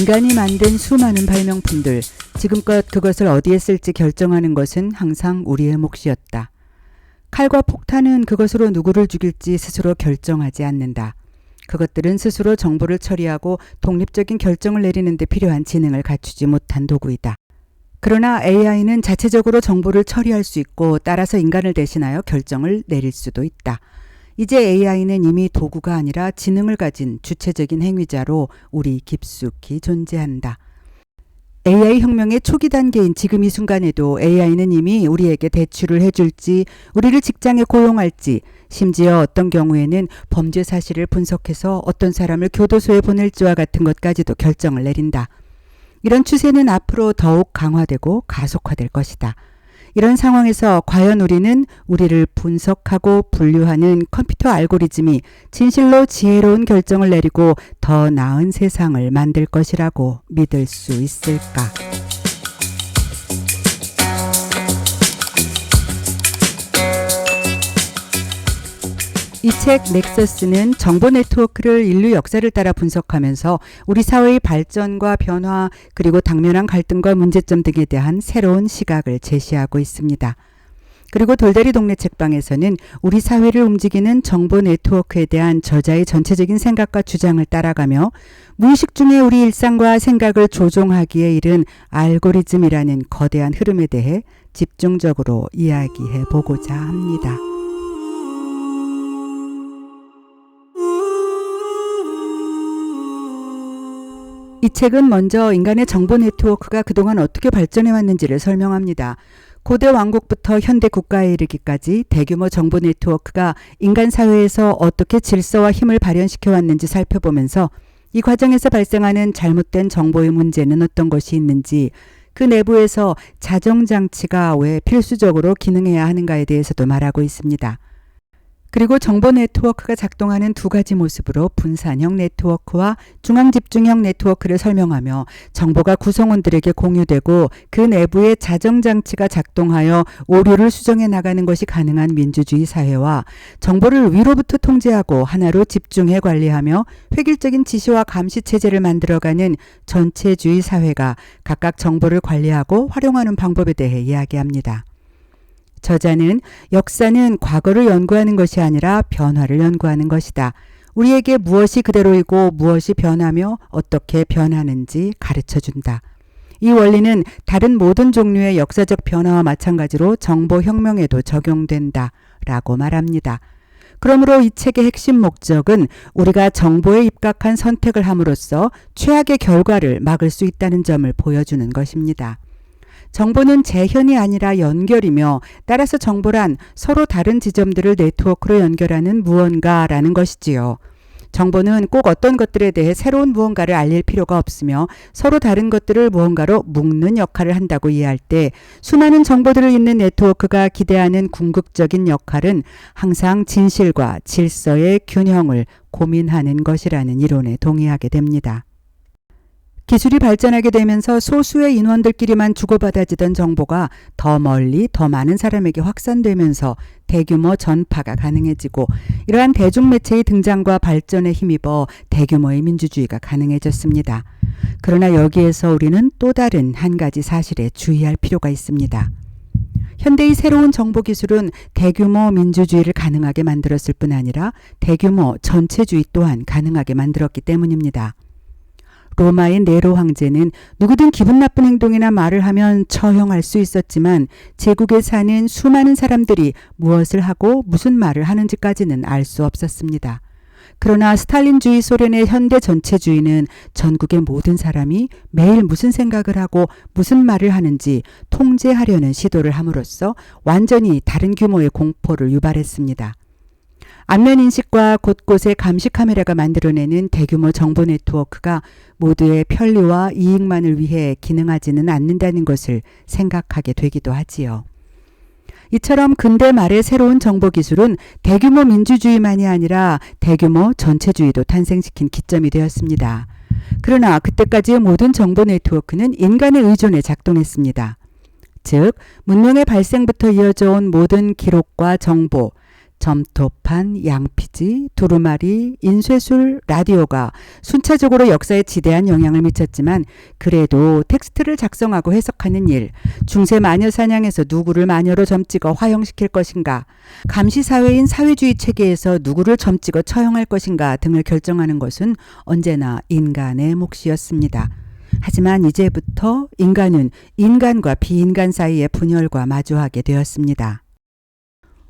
인간이 만든 수많은 발명품들, 지금껏 그것을 어디에 쓸지 결정하는 것은 항상 우리의 몫이었다. 칼과 폭탄은 그것으로 누구를 죽일지 스스로 결정하지 않는다. 그것들은 스스로 정보를 처리하고 독립적인 결정을 내리는 데 필요한 지능을 갖추지 못한 도구이다. 그러나 AI는 자체적으로 정보를 처리할 수 있고 따라서 인간을 대신하여 결정을 내릴 수도 있다. 이제 AI는 이미 도구가 아니라 지능을 가진 주체적인 행위자로 우리 깊숙이 존재한다. AI 혁명의 초기 단계인 지금 이 순간에도 AI는 이미 우리에게 대출을 해줄지, 우리를 직장에 고용할지, 심지어 어떤 경우에는 범죄 사실을 분석해서 어떤 사람을 교도소에 보낼지와 같은 것까지도 결정을 내린다. 이런 추세는 앞으로 더욱 강화되고 가속화될 것이다. 이런 상황에서 과연 우리는 우리를 분석하고 분류하는 컴퓨터 알고리즘이 진실로 지혜로운 결정을 내리고 더 나은 세상을 만들 것이라고 믿을 수 있을까? 이 책 넥서스는 정보 네트워크를 인류 역사를 따라 분석하면서 우리 사회의 발전과 변화 그리고 당면한 갈등과 문제점 등에 대한 새로운 시각을 제시하고 있습니다. 그리고 돌다리 동네 책방에서는 우리 사회를 움직이는 정보 네트워크에 대한 저자의 전체적인 생각과 주장을 따라가며 무의식 중에 우리 일상과 생각을 조종하기에 이른 알고리즘이라는 거대한 흐름에 대해 집중적으로 이야기해 보고자 합니다. 이 책은 먼저 인간의 정보 네트워크가 그동안 어떻게 발전해 왔는지를 설명합니다. 고대 왕국부터 현대 국가에 이르기까지 대규모 정보 네트워크가 인간 사회에서 어떻게 질서와 힘을 발현시켜 왔는지 살펴보면서 이 과정에서 발생하는 잘못된 정보의 문제는 어떤 것이 있는지, 그 내부에서 자정장치가 왜 필수적으로 기능해야 하는가에 대해서도 말하고 있습니다. 그리고 정보 네트워크가 작동하는 두 가지 모습으로 분산형 네트워크와 중앙집중형 네트워크를 설명하며 정보가 구성원들에게 공유되고 그 내부에 자정장치가 작동하여 오류를 수정해 나가는 것이 가능한 민주주의 사회와 정보를 위로부터 통제하고 하나로 집중해 관리하며 획일적인 지시와 감시 체제를 만들어가는 전체주의 사회가 각각 정보를 관리하고 활용하는 방법에 대해 이야기합니다. 저자는 역사는 과거를 연구하는 것이 아니라 변화를 연구하는 것이다. 우리에게 무엇이 그대로이고 무엇이 변하며 어떻게 변하는지 가르쳐준다. 이 원리는 다른 모든 종류의 역사적 변화와 마찬가지로 정보혁명에도 적용된다 라고 말합니다. 그러므로 이 책의 핵심 목적은 우리가 정보에 입각한 선택을 함으로써 최악의 결과를 막을 수 있다는 점을 보여주는 것입니다. 정보는 재현이 아니라 연결이며 따라서 정보란 서로 다른 지점들을 네트워크로 연결하는 무언가라는 것이지요. 정보는 꼭 어떤 것들에 대해 새로운 무언가를 알릴 필요가 없으며 서로 다른 것들을 무언가로 묶는 역할을 한다고 이해할 때 수많은 정보들을 잇는 네트워크가 기대하는 궁극적인 역할은 항상 진실과 질서의 균형을 고민하는 것이라는 이론에 동의하게 됩니다. 기술이 발전하게 되면서 소수의 인원들끼리만 주고받아지던 정보가 더 멀리 더 많은 사람에게 확산되면서 대규모 전파가 가능해지고 이러한 대중매체의 등장과 발전에 힘입어 대규모의 민주주의가 가능해졌습니다. 그러나 여기에서 우리는 또 다른 한 가지 사실에 주의할 필요가 있습니다. 현대의 새로운 정보기술은 대규모 민주주의를 가능하게 만들었을 뿐 아니라 대규모 전체주의 또한 가능하게 만들었기 때문입니다. 로마의 네로 황제는 누구든 기분 나쁜 행동이나 말을 하면 처형할 수 있었지만 제국에 사는 수많은 사람들이 무엇을 하고 무슨 말을 하는지까지는 알 수 없었습니다. 그러나 스탈린주의 소련의 현대 전체주의는 전국의 모든 사람이 매일 무슨 생각을 하고 무슨 말을 하는지 통제하려는 시도를 함으로써 완전히 다른 규모의 공포를 유발했습니다. 안면 인식과 곳곳에 감시 카메라가 만들어내는 대규모 정보 네트워크가 모두의 편리와 이익만을 위해 기능하지는 않는다는 것을 생각하게 되기도 하지요. 이처럼 근대 말의 새로운 정보 기술은 대규모 민주주의만이 아니라 대규모 전체주의도 탄생시킨 기점이 되었습니다. 그러나 그때까지의 모든 정보 네트워크는 인간의 의존에 작동했습니다. 즉, 문명의 발생부터 이어져 온 모든 기록과 정보, 점토판, 양피지, 두루마리, 인쇄술, 라디오가 순차적으로 역사에 지대한 영향을 미쳤지만 그래도 텍스트를 작성하고 해석하는 일, 중세 마녀 사냥에서 누구를 마녀로 점찍어 화형시킬 것인가, 감시사회인 사회주의 체계에서 누구를 점찍어 처형할 것인가 등을 결정하는 것은 언제나 인간의 몫이었습니다. 하지만 이제부터 인간은 인간과 비인간 사이의 분열과 마주하게 되었습니다.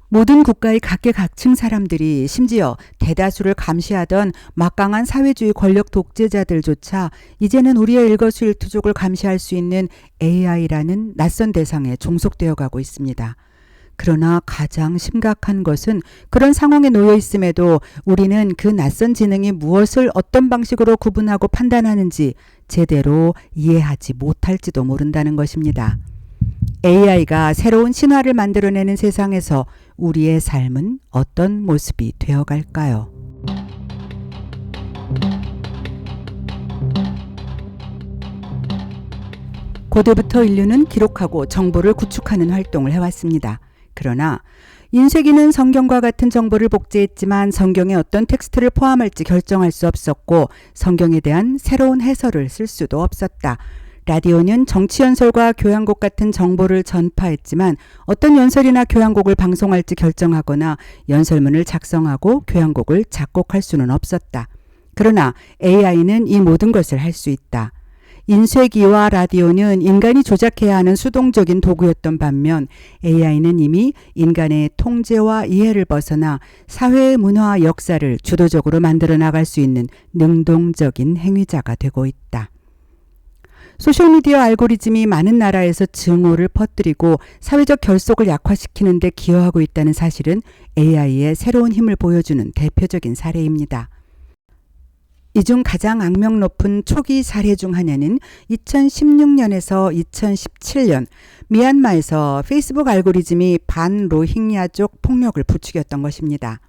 모든 국가의 각계각층 사람들이 심지어 대다수를 감시하던 막강한 사회주의 권력 독재자들조차 이제는 우리의 일거수일투족을 감시할 수 있는 AI라는 낯선 대상에 종속되어 가고 있습니다. 그러나 가장 심각한 것은 그런 상황에 놓여 있음에도 우리는 그 낯선 지능이 무엇을 어떤 방식으로 구분하고 판단하는지 제대로 이해하지 못할지도 모른다는 것입니다. AI가 새로운 신화를 만들어내는 세상에서 우리의 삶은 어떤 모습이 되어갈까요? 고대부터 인류는 기록하고 정보를 구축하는 활동을 해왔습니다. 그러나 인쇄기는 성경과 같은 정보를 복제했지만 성경에 어떤 텍스트를 포함할지 결정할 수 없었고 성경에 대한 새로운 해설을 쓸 수도 없었다. 라디오는 정치 연설과 교향곡 같은 정보를 전파했지만 어떤 연설이나 교향곡을 방송할지 결정하거나 연설문을 작성하고 교향곡을 작곡할 수는 없었다. 그러나 AI는 이 모든 것을 할 수 있다. 인쇄기와 라디오는 인간이 조작해야 하는 수동적인 도구였던 반면 AI는 이미 인간의 통제와 이해를 벗어나 사회의 문화와 역사를 주도적으로 만들어 나갈 수 있는 능동적인 행위자가 되고 있다. 소셜미디어 알고리즘이 많은 나라에서 증오를 퍼뜨리고 사회적 결속을 약화시키는 데 기여하고 있다는 사실은 AI의 새로운 힘을 보여주는 대표적인 사례입니다. 이 중 가장 악명 높은 초기 사례 중 하나는 2016년에서 2017년 미얀마에서 페이스북 알고리즘이 반로힝야족 폭력을 부추겼던 것입니다.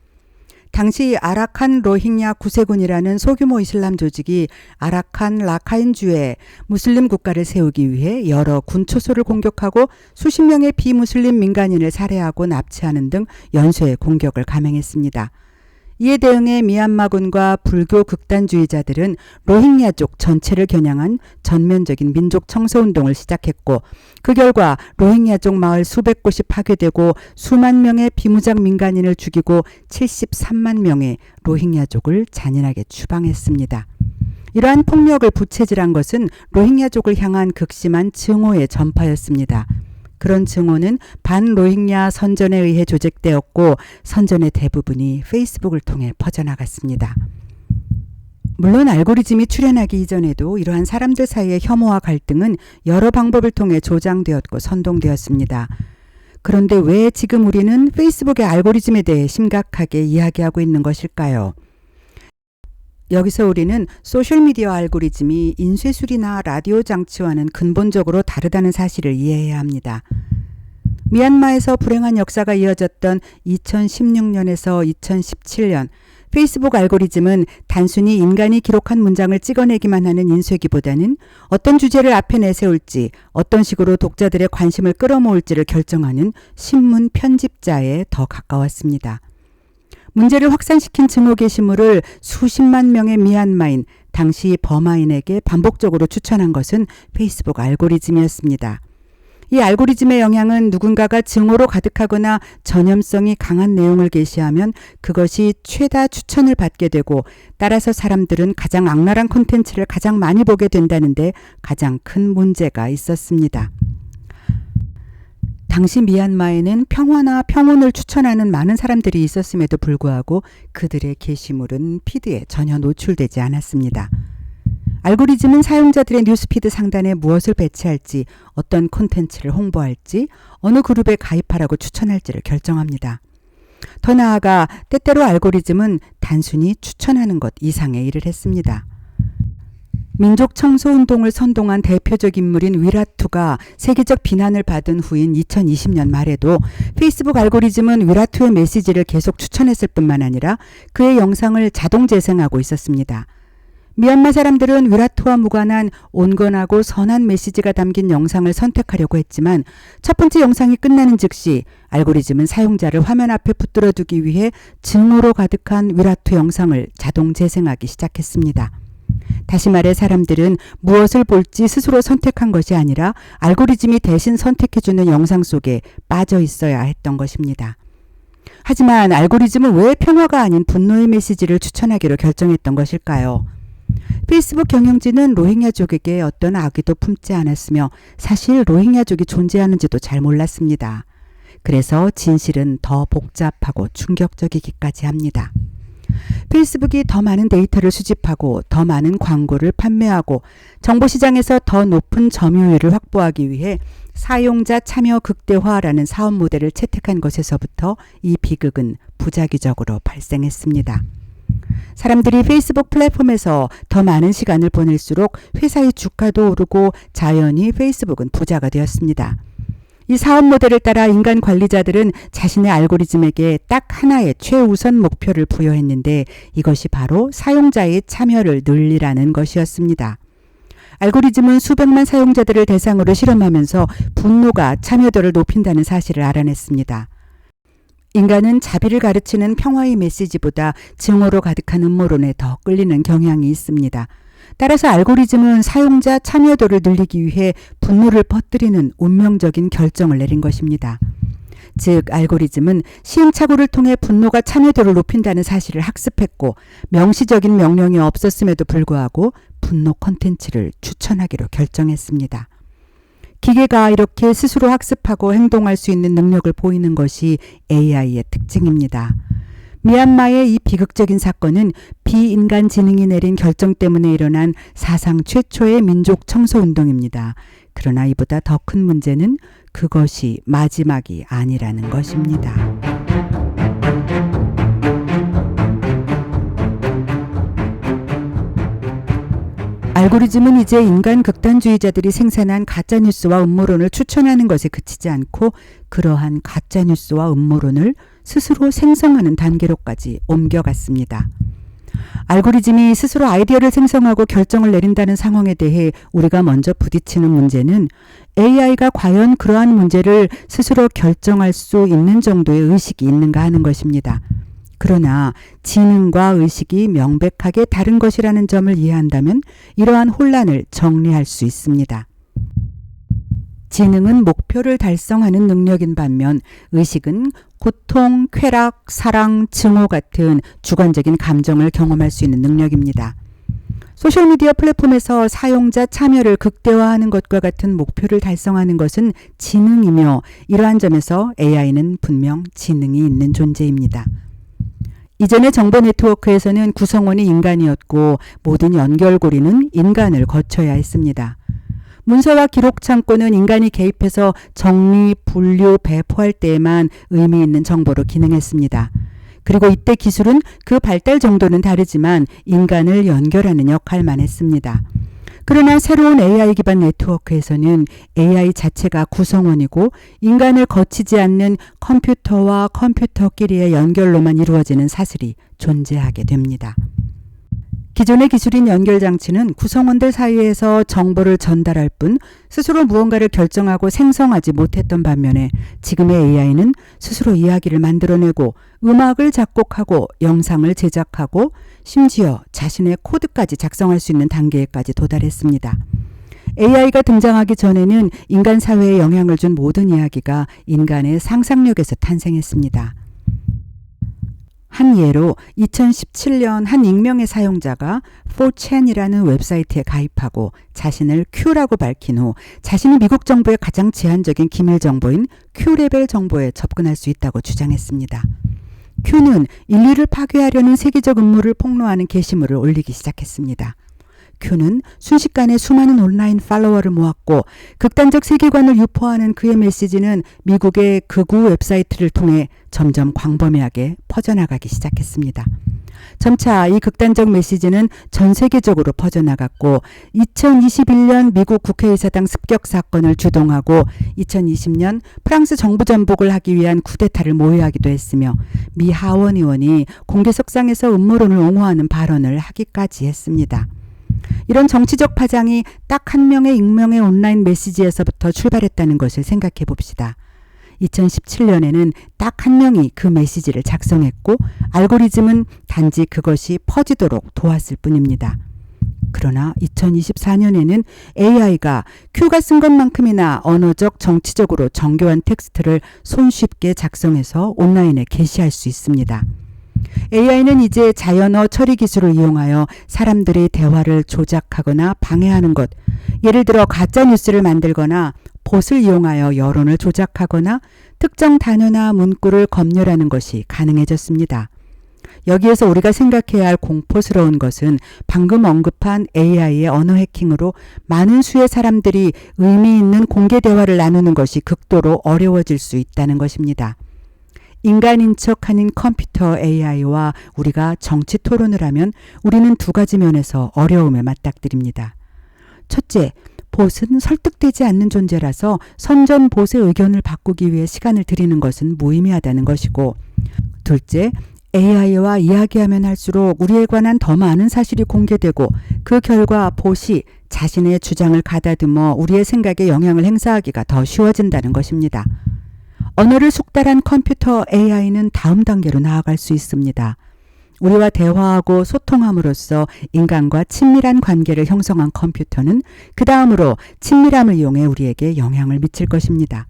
당시 아라칸 로힝야 구세군이라는 소규모 이슬람 조직이 아라칸 라카인주에 무슬림 국가를 세우기 위해 여러 군초소를 공격하고 수십 명의 비무슬림 민간인을 살해하고 납치하는 등 연쇄 공격을 감행했습니다. 이에 대응해 미얀마군과 불교 극단주의자들은 로힝야족 전체를 겨냥한 전면적인 민족 청소 운동을 시작했고 그 결과 로힝야족 마을 수백 곳이 파괴되고 수만 명의 비무장 민간인을 죽이고 73만 명의 로힝야족을 잔인하게 추방했습니다. 이러한 폭력을 부채질한 것은 로힝야족을 향한 극심한 증오의 전파였습니다. 그런 증오는 반로힝야 선전에 의해 조직되었고 선전의 대부분이 페이스북을 통해 퍼져나갔습니다. 물론 알고리즘이 출현하기 이전에도 이러한 사람들 사이의 혐오와 갈등은 여러 방법을 통해 조장되었고 선동되었습니다. 그런데 왜 지금 우리는 페이스북의 알고리즘에 대해 심각하게 이야기하고 있는 것일까요? 여기서 우리는 소셜미디어 알고리즘이 인쇄술이나 라디오 장치와는 근본적으로 다르다는 사실을 이해해야 합니다. 미얀마에서 불행한 역사가 이어졌던 2016년에서 2017년 페이스북 알고리즘은 단순히 인간이 기록한 문장을 찍어내기만 하는 인쇄기보다는 어떤 주제를 앞에 내세울지, 어떤 식으로 독자들의 관심을 끌어모을지를 결정하는 신문 편집자에 더 가까웠습니다. 문제를 확산시킨 증오 게시물을 수십만 명의 미얀마인, 당시 버마인에게 반복적으로 추천한 것은 페이스북 알고리즘이었습니다. 이 알고리즘의 영향은 누군가가 증오로 가득하거나 전염성이 강한 내용을 게시하면 그것이 최다 추천을 받게 되고 따라서 사람들은 가장 악랄한 콘텐츠를 가장 많이 보게 된다는데 가장 큰 문제가 있었습니다. 당시 미얀마에는 평화나 평온을 추천하는 많은 사람들이 있었음에도 불구하고 그들의 게시물은 피드에 전혀 노출되지 않았습니다. 알고리즘은 사용자들의 뉴스피드 상단에 무엇을 배치할지, 어떤 콘텐츠를 홍보할지, 어느 그룹에 가입하라고 추천할지를 결정합니다. 더 나아가 때때로 알고리즘은 단순히 추천하는 것 이상의 일을 했습니다. 민족 청소 운동을 선동한 대표적 인물인 위라투가 세계적 비난을 받은 후인 2020년 말에도 페이스북 알고리즘은 위라투의 메시지를 계속 추천했을 뿐만 아니라 그의 영상을 자동 재생하고 있었습니다. 미얀마 사람들은 위라트와 무관한 온건하고 선한 메시지가 담긴 영상을 선택하려고 했지만 첫 번째 영상이 끝나는 즉시 알고리즘은 사용자를 화면 앞에 붙들어두기 위해 증오로 가득한 위라트 영상을 자동 재생하기 시작했습니다. 다시 말해 사람들은 무엇을 볼지 스스로 선택한 것이 아니라 알고리즘이 대신 선택해주는 영상 속에 빠져 있어야 했던 것입니다. 하지만 알고리즘은 왜 평화가 아닌 분노의 메시지를 추천하기로 결정했던 것일까요? 페이스북 경영진은 로힝야족에게 어떤 악의도 품지 않았으며 사실 로힝야족이 존재하는지도 잘 몰랐습니다. 그래서 진실은 더 복잡하고 충격적이기까지 합니다. 페이스북이 더 많은 데이터를 수집하고 더 많은 광고를 판매하고 정보시장에서 더 높은 점유율을 확보하기 위해 사용자 참여 극대화라는 사업 모델을 채택한 것에서부터 이 비극은 부작위적으로 발생했습니다. 사람들이 페이스북 플랫폼에서 더 많은 시간을 보낼수록 회사의 주가도 오르고 자연히 페이스북은 부자가 되었습니다. 이 사업 모델을 따라 인간 관리자들은 자신의 알고리즘에게 딱 하나의 최우선 목표를 부여했는데 이것이 바로 사용자의 참여를 늘리라는 것이었습니다. 알고리즘은 수백만 사용자들을 대상으로 실험하면서 분노가 참여도를 높인다는 사실을 알아냈습니다. 인간은 자비를 가르치는 평화의 메시지보다 증오로 가득한 음모론에 더 끌리는 경향이 있습니다. 따라서 알고리즘은 사용자 참여도를 늘리기 위해 분노를 퍼뜨리는 운명적인 결정을 내린 것입니다. 즉 알고리즘은 시행착오를 통해 분노가 참여도를 높인다는 사실을 학습했고 명시적인 명령이 없었음에도 불구하고 분노 콘텐츠를 추천하기로 결정했습니다. 기계가 이렇게 스스로 학습하고 행동할 수 있는 능력을 보이는 것이 AI의 특징입니다. 미얀마의 이 비극적인 사건은 비인간 지능이 내린 결정 때문에 일어난 사상 최초의 민족 청소 운동입니다. 그러나 이보다 더 큰 문제는 그것이 마지막이 아니라는 것입니다. 알고리즘은 이제 인간 극단주의자들이 생산한 가짜뉴스와 음모론을 추천하는 것에 그치지 않고 그러한 가짜뉴스와 음모론을 스스로 생성하는 단계로까지 옮겨갔습니다. 알고리즘이 스스로 아이디어를 생성하고 결정을 내린다는 상황에 대해 우리가 먼저 부딪히는 문제는 AI가 과연 그러한 문제를 스스로 결정할 수 있는 정도의 의식이 있는가 하는 것입니다. 그러나 지능과 의식이 명백하게 다른 것이라는 점을 이해한다면 이러한 혼란을 정리할 수 있습니다. 지능은 목표를 달성하는 능력인 반면 의식은 고통, 쾌락, 사랑, 증오 같은 주관적인 감정을 경험할 수 있는 능력입니다. 소셜미디어 플랫폼에서 사용자 참여를 극대화하는 것과 같은 목표를 달성하는 것은 지능이며 이러한 점에서 AI는 분명 지능이 있는 존재입니다. 이전의 정보 네트워크에서는 구성원이 인간이었고 모든 연결고리는 인간을 거쳐야 했습니다. 문서와 기록 창고는 인간이 개입해서 정리, 분류, 배포할 때에만 의미 있는 정보로 기능했습니다. 그리고 이때 기술은 그 발달 정도는 다르지만 인간을 연결하는 역할만 했습니다. 그러나 새로운 AI 기반 네트워크에서는 AI 자체가 구성원이고 인간을 거치지 않는 컴퓨터와 컴퓨터끼리의 연결로만 이루어지는 사슬이 존재하게 됩니다. 기존의 기술인 연결장치는 구성원들 사이에서 정보를 전달할 뿐 스스로 무언가를 결정하고 생성하지 못했던 반면에 지금의 AI는 스스로 이야기를 만들어내고 음악을 작곡하고 영상을 제작하고 심지어 자신의 코드까지 작성할 수 있는 단계에까지 도달했습니다. AI가 등장하기 전에는 인간 사회에 영향을 준 모든 이야기가 인간의 상상력에서 탄생했습니다. 한 예로 2017년 한 익명의 사용자가 4chan이라는 웹사이트에 가입하고 자신을 Q라고 밝힌 후 자신이 미국 정부의 가장 제한적인 기밀 정보인 Q레벨 정보에 접근할 수 있다고 주장했습니다. Q는 인류를 파괴하려는 세계적 음모를 폭로하는 게시물을 올리기 시작했습니다. Q는 순식간에 수많은 온라인 팔로워를 모았고 극단적 세계관을 유포하는 그의 메시지는 미국의 극우 웹사이트를 통해 점점 광범위하게 퍼져나가기 시작했습니다. 점차 이 극단적 메시지는 전 세계적으로 퍼져나갔고 2021년 미국 국회의사당 습격 사건을 주동하고 2020년 프랑스 정부 전복을 하기 위한 쿠데타를 모의하기도 했으며 미 하원 의원이 공개석상에서 음모론을 옹호하는 발언을 하기까지 했습니다. 이런 정치적 파장이 딱 한 명의 익명의 온라인 메시지에서부터 출발했다는 것을 생각해 봅시다. 2017년에는 딱 한 명이 그 메시지를 작성했고 알고리즘은 단지 그것이 퍼지도록 도왔을 뿐입니다. 그러나 2024년에는 AI가 Q가 쓴 것만큼이나 언어적, 정치적으로 정교한 텍스트를 손쉽게 작성해서 온라인에 게시할 수 있습니다. AI는 이제 자연어 처리 기술을 이용하여 사람들의 대화를 조작하거나 방해하는 것, 예를 들어 가짜뉴스를 만들거나 봇을 이용하여 여론을 조작하거나 특정 단어나 문구를 검열하는 것이 가능해졌습니다. 여기에서 우리가 생각해야 할 공포스러운 것은 방금 언급한 AI의 언어 해킹으로 많은 수의 사람들이 의미 있는 공개 대화를 나누는 것이 극도로 어려워질 수 있다는 것입니다. 인간인 척하는 컴퓨터 AI와 우리가 정치 토론을 하면 우리는 두 가지 면에서 어려움에 맞닥뜨립니다. 첫째, 봇은 설득되지 않는 존재라서 선전 봇의 의견을 바꾸기 위해 시간을 들이는 것은 무의미하다는 것이고, 둘째, AI와 이야기하면 할수록 우리에 관한 더 많은 사실이 공개되고 그 결과 봇이 자신의 주장을 가다듬어 우리의 생각에 영향을 행사하기가 더 쉬워진다는 것입니다. 언어를 숙달한 컴퓨터 AI는 다음 단계로 나아갈 수 있습니다. 우리와 대화하고 소통함으로써 인간과 친밀한 관계를 형성한 컴퓨터는 그 다음으로 친밀함을 이용해 우리에게 영향을 미칠 것입니다.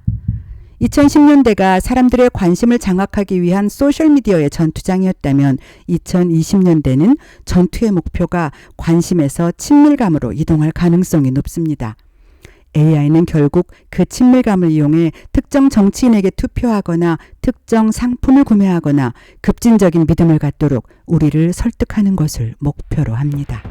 2010년대가 사람들의 관심을 장악하기 위한 소셜미디어의 전투장이었다면 2020년대는 전투의 목표가 관심에서 친밀감으로 이동할 가능성이 높습니다. AI는 결국 그 친밀감을 이용해 특정 정치인에게 투표하거나 특정 상품을 구매하거나 급진적인 믿음을 갖도록 우리를 설득하는 것을 목표로 합니다.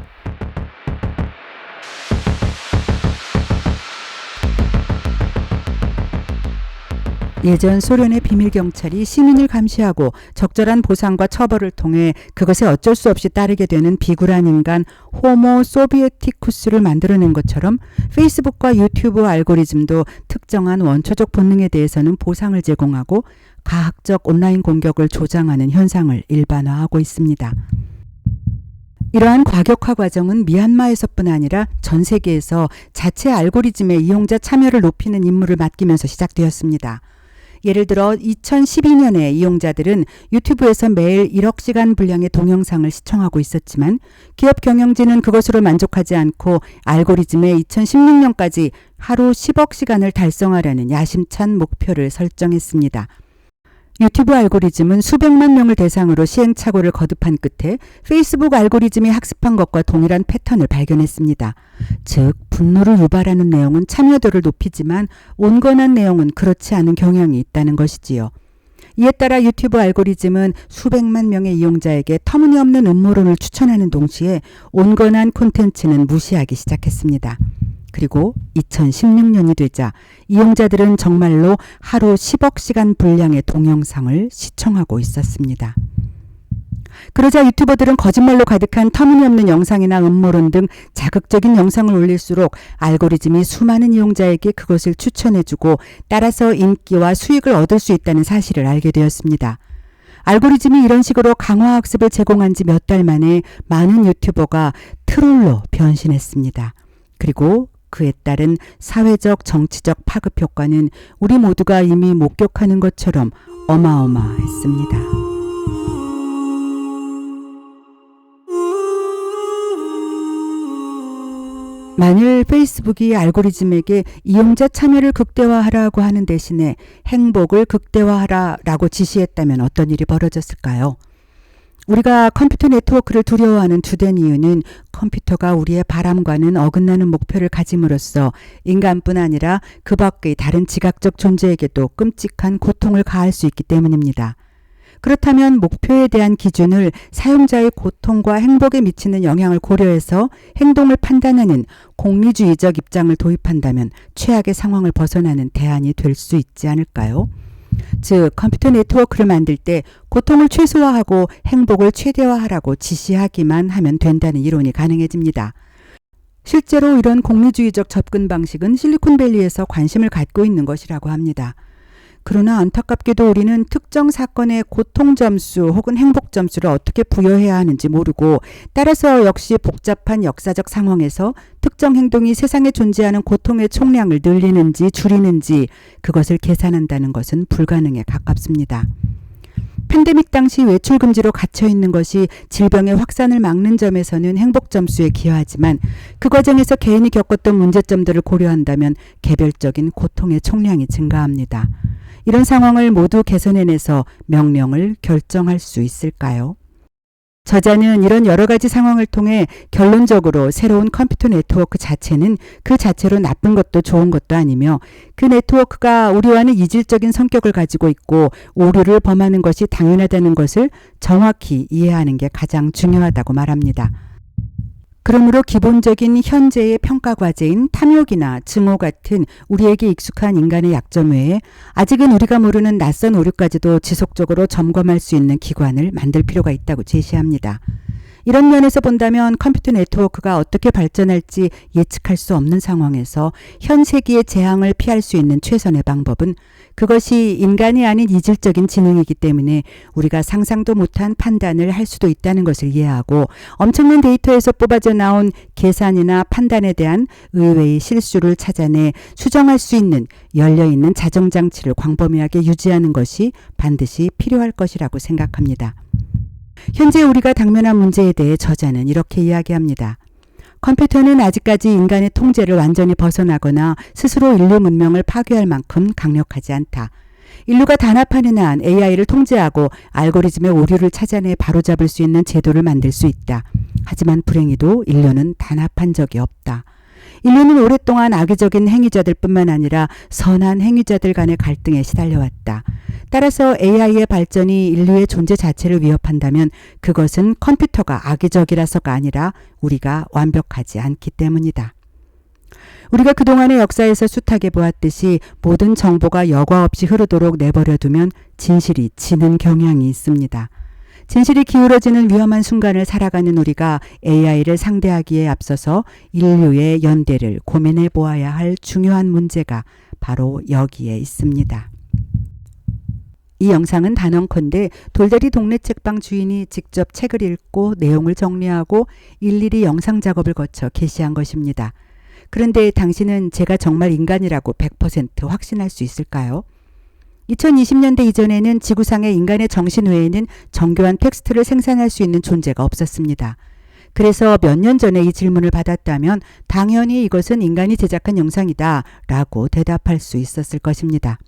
예전 소련의 비밀경찰이 시민을 감시하고 적절한 보상과 처벌을 통해 그것에 어쩔 수 없이 따르게 되는 비굴한 인간 호모 소비에티쿠스를 만들어낸 것처럼 페이스북과 유튜브 알고리즘도 특정한 원초적 본능에 대해서는 보상을 제공하고 가학적 온라인 공격을 조장하는 현상을 일반화하고 있습니다. 이러한 과격화 과정은 미얀마에서뿐 아니라 전 세계에서 자체 알고리즘의 이용자 참여를 높이는 임무를 맡기면서 시작되었습니다. 예를 들어 2012년에 이용자들은 유튜브에서 매일 1억 시간 분량의 동영상을 시청하고 있었지만 기업 경영진은 그것으로 만족하지 않고 알고리즘에 2016년까지 하루 10억 시간을 달성하려는 야심찬 목표를 설정했습니다. 유튜브 알고리즘은 수백만 명을 대상으로 시행착오를 거듭한 끝에 페이스북 알고리즘이 학습한 것과 동일한 패턴을 발견했습니다. 즉, 분노를 유발하는 내용은 참여도를 높이지만 온건한 내용은 그렇지 않은 경향이 있다는 것이지요. 이에 따라 유튜브 알고리즘은 수백만 명의 이용자에게 터무니없는 음모론을 추천하는 동시에 온건한 콘텐츠는 무시하기 시작했습니다. 그리고 2016년이 되자 이용자들은 정말로 하루 10억 시간 분량의 동영상을 시청하고 있었습니다. 그러자 유튜버들은 거짓말로 가득한 터무니없는 영상이나 음모론 등 자극적인 영상을 올릴수록 알고리즘이 수많은 이용자에게 그것을 추천해주고 따라서 인기와 수익을 얻을 수 있다는 사실을 알게 되었습니다. 알고리즘이 이런 식으로 강화학습을 제공한 지 몇 달 만에 많은 유튜버가 트롤로 변신했습니다. 그리고 그에 따른 사회적 정치적 파급 효과는 우리 모두가 이미 목격하는 것처럼 어마어마했습니다. 만일 페이스북이 알고리즘에게 이용자 참여를 극대화하라고 하는 대신에 행복을 극대화하라라고 지시했다면 어떤 일이 벌어졌을까요? 우리가 컴퓨터 네트워크를 두려워하는 주된 이유는 컴퓨터가 우리의 바람과는 어긋나는 목표를 가짐으로써 인간뿐 아니라 그 밖의 다른 지각적 존재에게도 끔찍한 고통을 가할 수 있기 때문입니다. 그렇다면 목표에 대한 기준을 사용자의 고통과 행복에 미치는 영향을 고려해서 행동을 판단하는 공리주의적 입장을 도입한다면 최악의 상황을 벗어나는 대안이 될 수 있지 않을까요? 즉, 컴퓨터 네트워크를 만들 때 고통을 최소화하고 행복을 최대화하라고 지시하기만 하면 된다는 이론이 가능해집니다. 실제로 이런 공리주의적 접근 방식은 실리콘밸리에서 관심을 갖고 있는 것이라고 합니다. 그러나 안타깝게도 우리는 특정 사건의 고통점수 혹은 행복점수를 어떻게 부여해야 하는지 모르고, 따라서 역시 복잡한 역사적 상황에서 특정 행동이 세상에 존재하는 고통의 총량을 늘리는지 줄이는지 그것을 계산한다는 것은 불가능에 가깝습니다. 팬데믹 당시 외출 금지로 갇혀 있는 것이 질병의 확산을 막는 점에서는 행복 점수에 기여하지만, 그 과정에서 개인이 겪었던 문제점들을 고려한다면 개별적인 고통의 총량이 증가합니다. 이런 상황을 모두 개선해내서 명령을 결정할 수 있을까요? 저자는 이런 여러 가지 상황을 통해 결론적으로 새로운 컴퓨터 네트워크 자체는 그 자체로 나쁜 것도 좋은 것도 아니며, 그 네트워크가 우리와는 이질적인 성격을 가지고 있고 오류를 범하는 것이 당연하다는 것을 정확히 이해하는 게 가장 중요하다고 말합니다. 그러므로 기본적인 현재의 평가 과제인 탐욕이나 증오 같은 우리에게 익숙한 인간의 약점 외에 아직은 우리가 모르는 낯선 오류까지도 지속적으로 점검할 수 있는 기관을 만들 필요가 있다고 제시합니다. 이런 면에서 본다면 컴퓨터 네트워크가 어떻게 발전할지 예측할 수 없는 상황에서 현 세기의 재앙을 피할 수 있는 최선의 방법은 그것이 인간이 아닌 이질적인 지능이기 때문에 우리가 상상도 못한 판단을 할 수도 있다는 것을 이해하고, 엄청난 데이터에서 뽑아져 나온 계산이나 판단에 대한 의외의 실수를 찾아내 수정할 수 있는 열려있는 자정장치를 광범위하게 유지하는 것이 반드시 필요할 것이라고 생각합니다. 현재 우리가 당면한 문제에 대해 저자는 이렇게 이야기합니다. 컴퓨터는 아직까지 인간의 통제를 완전히 벗어나거나 스스로 인류 문명을 파괴할 만큼 강력하지 않다. 인류가 단합하는 한 AI를 통제하고 알고리즘의 오류를 찾아내 바로잡을 수 있는 제도를 만들 수 있다. 하지만 불행히도 인류는 단합한 적이 없다. 인류는 오랫동안 악의적인 행위자들 뿐만 아니라 선한 행위자들 간의 갈등에 시달려왔다. 따라서 AI의 발전이 인류의 존재 자체를 위협한다면 그것은 컴퓨터가 악의적이라서가 아니라 우리가 완벽하지 않기 때문이다. 우리가 그동안의 역사에서 숱하게 보았듯이 모든 정보가 여과 없이 흐르도록 내버려두면 진실이 지는 경향이 있습니다. 진실이 기울어지는 위험한 순간을 살아가는 우리가 AI를 상대하기에 앞서서 인류의 연대를 고민해 보아야 할 중요한 문제가 바로 여기에 있습니다. 이 영상은 단언컨대 돌다리 동네 책방 주인이 직접 책을 읽고 내용을 정리하고 일일이 영상 작업을 거쳐 게시한 것입니다. 그런데 당신은 제가 정말 인간이라고 100% 확신할 수 있을까요? 2020년대 이전에는 지구상의 인간의 정신 외에는 정교한 텍스트를 생산할 수 있는 존재가 없었습니다. 그래서 몇 년 전에 이 질문을 받았다면 당연히 이것은 인간이 제작한 영상이다 라고 대답할 수 있었을 것입니다.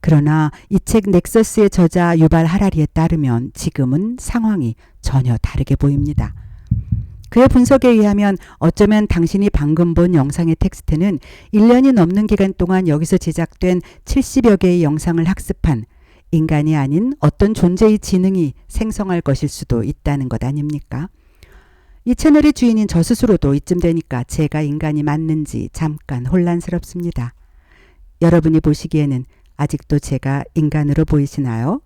그러나 이 책 넥서스의 저자 유발 하라리에 따르면 지금은 상황이 전혀 다르게 보입니다. 그의 분석에 의하면 어쩌면 당신이 방금 본 영상의 텍스트는 1년이 넘는 기간 동안 여기서 제작된 70여 개의 영상을 학습한 인간이 아닌 어떤 존재의 지능이 생성할 것일 수도 있다는 것 아닙니까? 이 채널의 주인인 저 스스로도 이쯤 되니까 제가 인간이 맞는지 잠깐 혼란스럽습니다. 여러분이 보시기에는 아직도 제가 인간으로 보이시나요?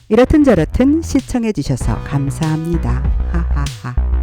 이렇든 저렇든 시청해 주셔서 감사합니다. 하하하.